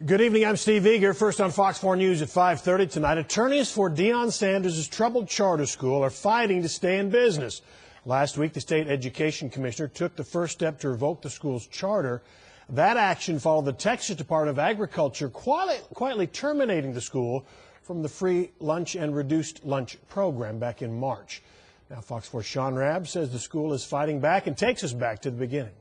Good evening, I'm Steve Eager. First on Fox 4 News at 5:30 tonight. Attorneys for Deion Sanders' troubled charter school are fighting to stay in business. Last week, the state education commissioner took the first step to revoke the school's charter. That action followed the Texas Department of Agriculture quietly terminating the school from the free lunch and reduced lunch program back in March. Now, Fox 4's Sean Rabb says the school is fighting back and takes us back to the beginning.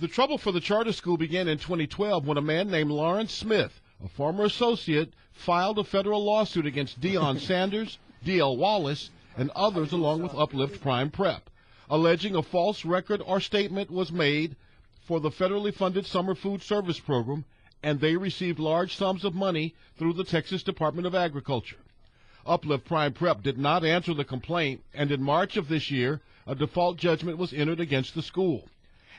The trouble for the charter school began in 2012 when a man named Lawrence Smith, a former associate, filed a federal lawsuit against Deion Sanders, D.L. Wallace, and others along with Uplift Prime Prep, alleging a false record or statement was made for the federally funded summer food service program, and they received large sums of money through the Texas Department of Agriculture. Uplift Prime Prep did not answer the complaint, and in March of this year, a default judgment was entered against the school.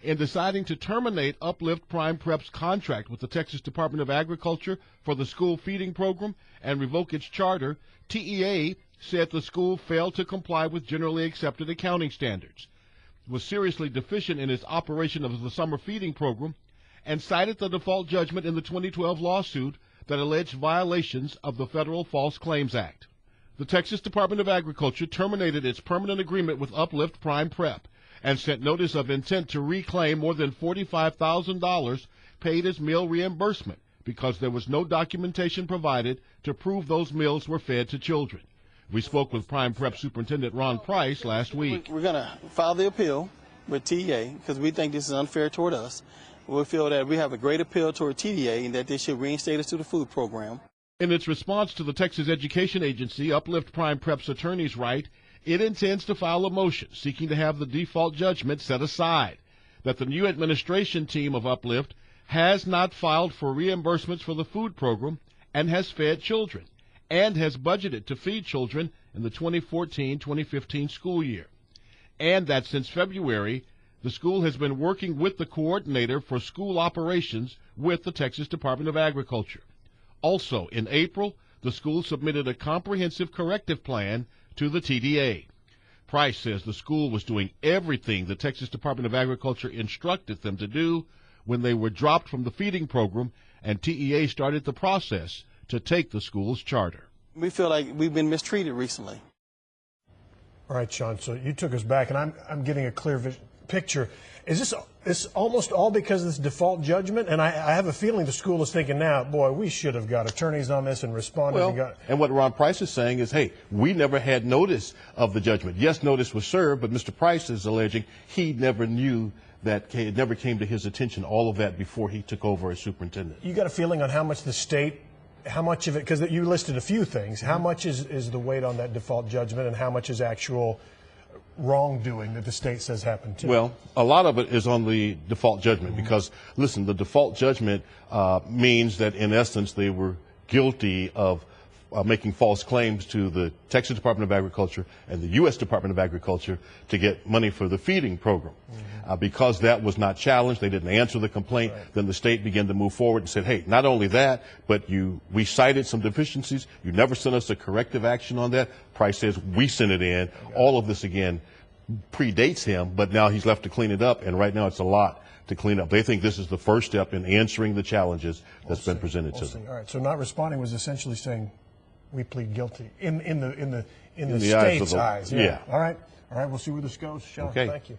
In deciding to terminate Uplift Prime Prep's contract with the Texas Department of Agriculture for the school feeding program and revoke its charter, TEA said the school failed to comply with generally accepted accounting standards, was seriously deficient in its operation of the summer feeding program, and cited the default judgment in the 2012 lawsuit that alleged violations of the Federal False Claims Act. The Texas Department of Agriculture terminated its permanent agreement with Uplift Prime Prep and sent notice of intent to reclaim more than $45,000 paid as meal reimbursement because there was no documentation provided to prove those meals were fed to children. We spoke with Prime Prep Superintendent Ron Price last week. We're going to file the appeal with TEA because we think this is unfair toward us. We feel that we have a great appeal toward TEA and that they should reinstate us to the food program. In its response to the Texas Education Agency, Uplift Prime Prep's attorneys write, it intends to file a motion seeking to have the default judgment set aside, that the new administration team of Uplift has not filed for reimbursements for the food program and has fed children, and has budgeted to feed children in the 2014-2015 school year, and that since February, the school has been working with the coordinator for school operations with the Texas Department of Agriculture. Also, in April, the school submitted a comprehensive corrective plan to the TDA. Price says the school was doing everything the Texas Department of Agriculture instructed them to do when they were dropped from the feeding program, and TEA started the process to take the school's charter. We feel like we've been mistreated recently. All right, Sean, so you took us back, and I'm getting a clear picture. Is this almost all because of this default judgment? And I have a feeling the school is thinking now, boy, we should have got attorneys on this and responded. And what Ron Price is saying is, hey, we never had notice of the judgment. Yes, notice was served, but Mr. Price is alleging he never knew that, it never came to his attention, all of that, before he took over as superintendent. You got a feeling on how much the state, how much of it, because you listed a few things, how much is the weight on that default judgment and how much is actual wrongdoing that the state says happened to? Well, a lot of it is on the default judgment because, listen, the default judgment means that, in essence, they were guilty of making false claims to the Texas Department of Agriculture and the U.S. Department of Agriculture to get money for the feeding program. Because that was not challenged, they didn't answer the complaint, then the state began to move forward and said, hey, not only that, but we cited some deficiencies. You never sent us a corrective action on that. Price says we sent it in. All of this, again, predates him, but now he's left to clean it up, and right now it's a lot to clean up. They think this is the first step in answering the challenges that's been presented to them. All right, so not responding was essentially saying we plead guilty in the In the state's eyes. eyes. Yeah. All right, we'll see where this goes. Sean, okay. Thank you.